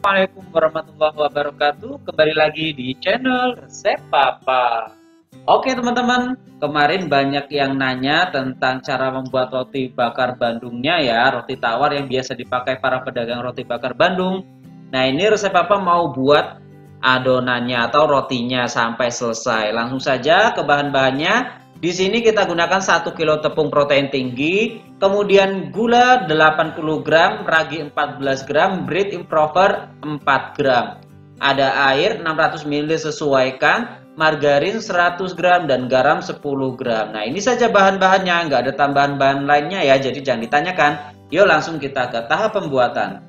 Assalamualaikum warahmatullahi wabarakatuh. Kembali lagi di channel Resep Papa. Oke teman-teman, kemarin banyak yang nanya tentang cara membuat roti bakar Bandungnya ya, roti tawar yang biasa dipakai para pedagang roti bakar Bandung. Nah, ini resep Papa mau buat adonannya atau rotinya sampai selesai. Langsung saja ke bahan-bahannya. Di sini kita gunakan 1 kilo tepung protein tinggi, kemudian gula 80 gram, ragi 14 gram, bread improver 4 gram. Ada air 600 ml sesuaikan, margarin 100 gram, dan garam 10 gram. Nah, ini saja bahan-bahannya, nggak ada tambahan bahan lainnya ya, jadi jangan ditanyakan. Yuk langsung kita ke tahap pembuatan.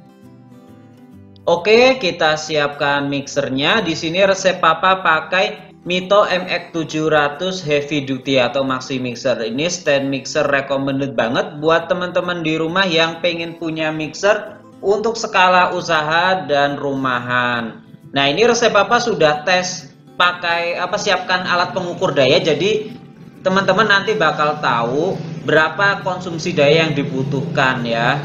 Oke, kita siapkan mixernya. Di sini resep Papa pakai Mito MX700 Heavy Duty atau Maxi Mixer. Ini stand mixer recommended banget buat teman-teman di rumah yang pengen punya mixer untuk skala usaha dan rumahan. Nah, ini resep Papa sudah tes pakai siapkan alat pengukur daya, jadi teman-teman nanti bakal tahu berapa konsumsi daya yang dibutuhkan ya.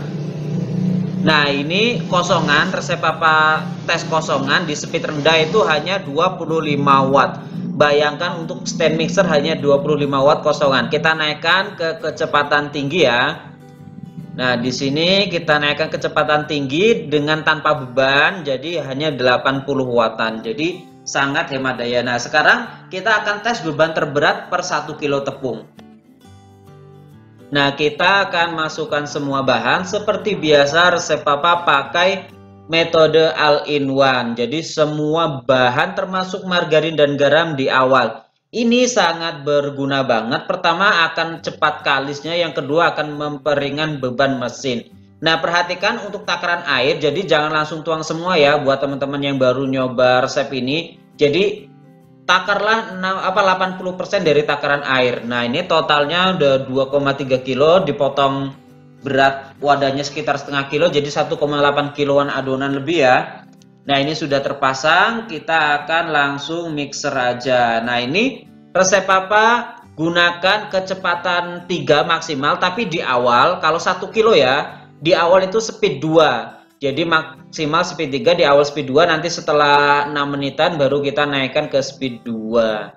Nah, ini kosongan, resep Papa tes kosongan di speed rendah itu hanya 25 watt. Bayangkan untuk stand mixer hanya 25 watt kosongan. Kita naikkan ke kecepatan tinggi ya. Nah, di sini kita naikkan kecepatan tinggi dengan tanpa beban, jadi hanya 80 wattan. Jadi sangat hemat daya. Nah, sekarang kita akan tes beban terberat per 1 kilo tepung. Nah, kita akan masukkan semua bahan seperti biasa. Resep Papa pakai metode all-in-one. Jadi semua bahan termasuk margarin dan garam di awal. Ini sangat berguna banget. Pertama akan cepat kalisnya, yang kedua akan memperingan beban mesin. Nah, perhatikan untuk takaran air. Jadi jangan langsung tuang semua ya buat teman-teman yang baru nyoba resep ini. Jadi takarlah 80% dari takaran air. Nah, ini totalnya udah 2,3 kilo, dipotong berat wadahnya sekitar setengah kilo, jadi 1,8 kiloan adonan lebih ya. Nah, ini sudah terpasang, kita akan langsung mixer aja. Nah, ini resep Papa gunakan kecepatan 3 maksimal, tapi di awal kalau 1 kilo ya, di awal itu speed 2. Jadi maksimal speed 3, di awal speed 2, nanti setelah 6 menitan baru kita naikkan ke speed 2.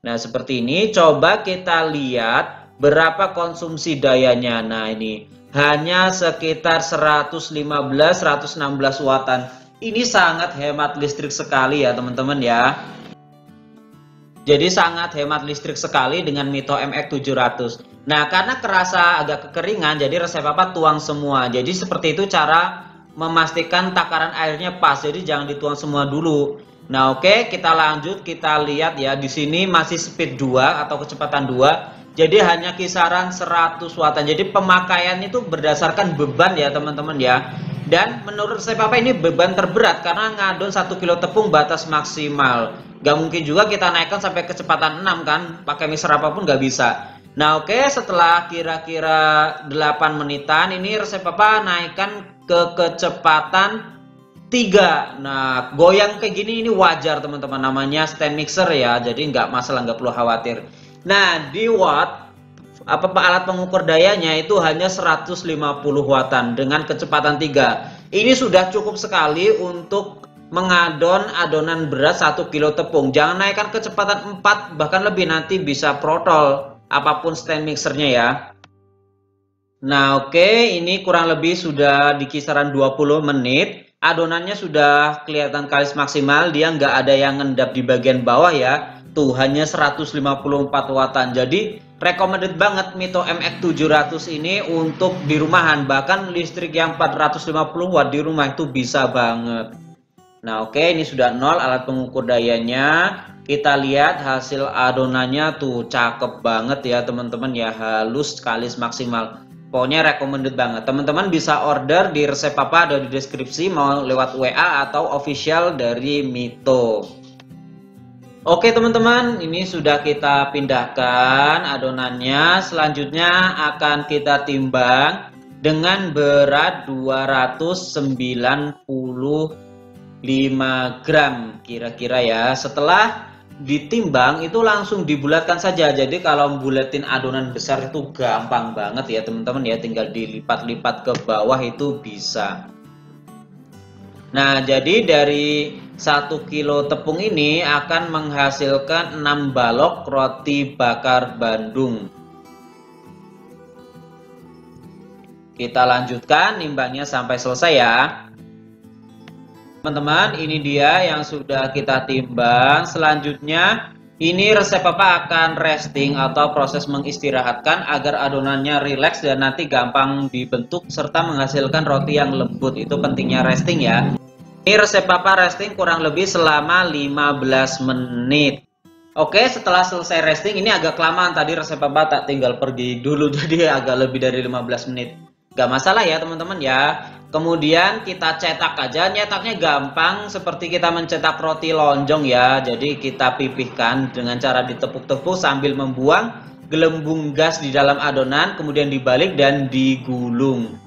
Nah, seperti ini. Coba kita lihat berapa konsumsi dayanya. Nah, ini hanya sekitar 115-116 wattan. Ini sangat hemat listrik sekali ya teman-teman ya. Jadi sangat hemat listrik sekali dengan Mito MX700. Nah, karena kerasa agak kekeringan, jadi resep Papa tuang semua. Jadi seperti itu cara memastikan takaran airnya pas. Jadi jangan dituang semua dulu. Nah, oke, kita lanjut, kita lihat ya. Di sini masih speed 2 atau kecepatan 2. Jadi hanya kisaran 100 wattan. Jadi pemakaian itu berdasarkan beban ya teman-teman ya. Dan menurut saya Papa ini beban terberat karena ngadon 1 kilo tepung batas maksimal. Gak mungkin juga kita naikkan sampai kecepatan 6 kan. Pakai mixer apapun gak bisa. Nah, oke, setelah kira-kira 8 menitan ini resep Papa naikkan ke kecepatan 3. Nah, goyang kayak gini ini wajar teman-teman, namanya stand mixer ya. Jadi nggak masalah, nggak perlu khawatir. Nah, di watt alat pengukur dayanya itu hanya 150 wattan dengan kecepatan 3. Ini sudah cukup sekali untuk mengadon adonan beras 1 kilo tepung. Jangan naikkan kecepatan 4 bahkan lebih, nanti bisa protol apapun stand mixernya ya. Nah, oke, ini kurang lebih sudah di kisaran 20 menit. Adonannya sudah kelihatan kalis maksimal, dia nggak ada yang ngendap di bagian bawah ya. Tuh, hanya 154 wattan. Jadi recommended banget Mito MX700 ini untuk di rumahan. Bahkan listrik yang 450 watt di rumah itu bisa banget. Nah, oke, ini sudah 0 alat pengukur dayanya. Kita lihat hasil adonannya tuh cakep banget ya teman-teman ya, halus kalis maksimal. Pokoknya recommended banget. Teman-teman bisa order di resep Papa, ada di deskripsi, mau lewat WA atau official dari Mito. Oke teman-teman, ini sudah kita pindahkan adonannya. Selanjutnya akan kita timbang dengan berat 295 gram kira-kira ya. Setelah ditimbang itu langsung dibulatkan saja. Jadi kalau buletin adonan besar itu gampang banget ya teman-teman ya, tinggal dilipat-lipat ke bawah itu bisa. Nah, jadi dari 1 kilo tepung ini akan menghasilkan 6 balok roti bakar Bandung. Kita lanjutkan nimbangnya sampai selesai ya. Teman-teman, ini dia yang sudah kita timbang. Selanjutnya, ini resep Papa akan resting atau proses mengistirahatkan agar adonannya rileks dan nanti gampang dibentuk serta menghasilkan roti yang lembut. Itu pentingnya resting ya. Ini resep Papa resting kurang lebih selama 15 menit. Oke, setelah selesai resting, ini agak kelamaan tadi resep Papa tak tinggal pergi dulu jadi agak lebih dari 15 menit. Gak masalah ya teman-teman ya. Kemudian kita cetak aja, nyetaknya gampang seperti kita mencetak roti lonjong ya. Jadi kita pipihkan dengan cara ditepuk-tepuk sambil membuang gelembung gas di dalam adonan, kemudian dibalik dan digulung.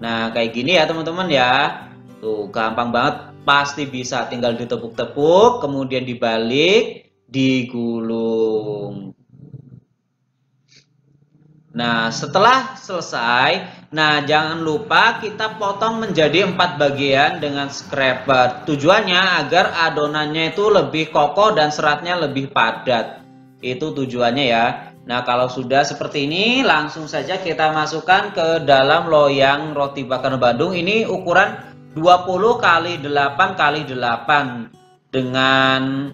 Nah kayak gini ya teman-teman ya. Tuh gampang banget, pasti bisa, tinggal ditepuk-tepuk, kemudian dibalik, digulung. Nah setelah selesai, nah jangan lupa kita potong menjadi 4 bagian dengan scraper. Tujuannya agar adonannya itu lebih kokoh dan seratnya lebih padat. Itu tujuannya ya. Nah kalau sudah seperti ini, langsung saja kita masukkan ke dalam loyang roti bakar Bandung. Ini ukuran 20 x 8 x 8 dengan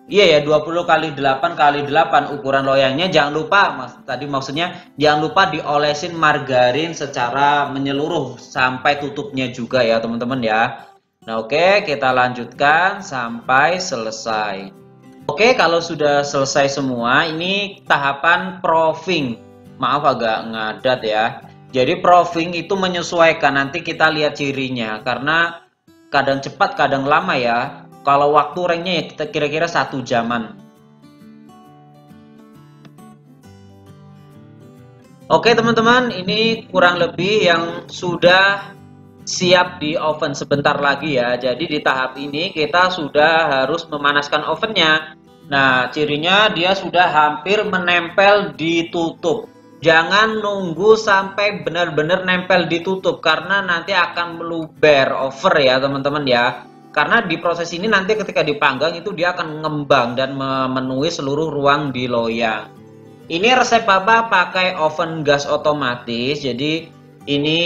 20 x 8 x 8 ukuran loyangnya. Jangan lupa maksudnya jangan lupa diolesin margarin secara menyeluruh sampai tutupnya juga ya teman-teman ya. Nah oke, kita lanjutkan sampai selesai. Oke, kalau sudah selesai semua, ini tahapan proofing. Maaf agak ngadat ya. Jadi proofing itu menyesuaikan, nanti kita lihat cirinya karena kadang cepat kadang lama ya. Kalau waktu rengnya ya kita kira-kira 1 jaman. Oke teman-teman, ini kurang lebih yang sudah siap di oven sebentar lagi ya. Jadi di tahap ini kita sudah harus memanaskan ovennya. Nah cirinya dia sudah hampir menempel di tutup. Jangan nunggu sampai benar-benar nempel ditutup karena nanti akan meluber over ya teman-teman ya. Karena di proses ini nanti ketika dipanggang itu dia akan mengembang dan memenuhi seluruh ruang di loyang. Ini resep Papa pakai oven gas otomatis. Jadi ini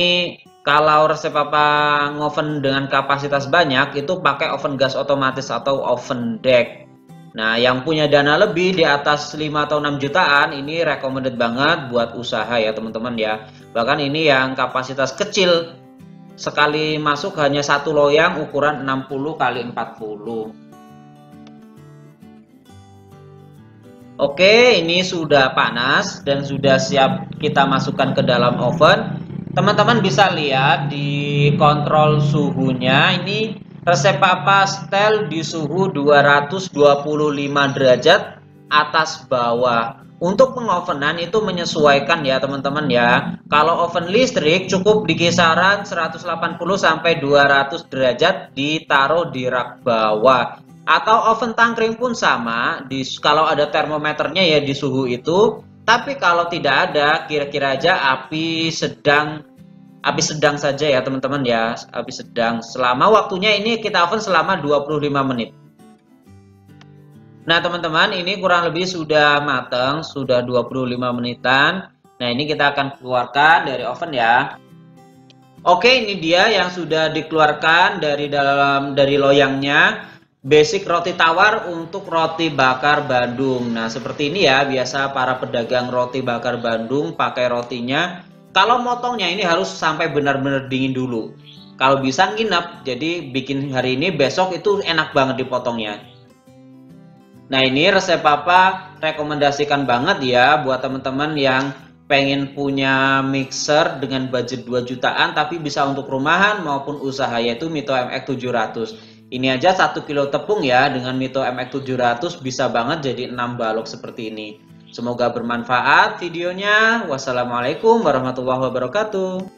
kalau resep Papa ngoven dengan kapasitas banyak itu pakai oven gas otomatis atau oven deck. Nah, yang punya dana lebih di atas 5 atau 6 jutaan ini recommended banget buat usaha ya teman-teman ya. Bahkan ini yang kapasitas kecil, sekali masuk hanya 1 loyang ukuran 60 x 40. Oke, ini sudah panas dan sudah siap kita masukkan ke dalam oven. Teman-teman bisa lihat di kontrol suhunya, ini resep Papa setel di suhu 225 derajat atas bawah. Untuk pengovenan itu menyesuaikan ya teman-teman ya. Kalau oven listrik cukup di kisaran 180 sampai 200 derajat ditaruh di rak bawah. Atau oven tangkring pun sama, kalau ada termometernya ya di suhu itu. Tapi kalau tidak ada, kira-kira aja api sedang saja ya teman-teman ya, api sedang. Selama waktunya ini kita oven selama 25 menit. Nah teman-teman, ini kurang lebih sudah matang, sudah 25 menitan. Nah ini kita akan keluarkan dari oven ya. Oke, ini dia yang sudah dikeluarkan dari loyangnya. Basic roti tawar untuk roti bakar Bandung. Nah seperti ini ya, biasa para pedagang roti bakar Bandung pakai rotinya. Kalau motongnya ini harus sampai benar-benar dingin dulu. Kalau bisa nginep, jadi bikin hari ini, besok itu enak banget dipotongnya. Nah ini resep Papa rekomendasikan banget ya buat teman-teman yang pengen punya mixer dengan budget 2 jutaan tapi bisa untuk rumahan maupun usaha, yaitu Mito MX 700. Ini aja 1 kilo tepung ya, dengan Mito MX 700 bisa banget jadi 6 balok seperti ini. Semoga bermanfaat videonya. Wassalamualaikum warahmatullahi wabarakatuh.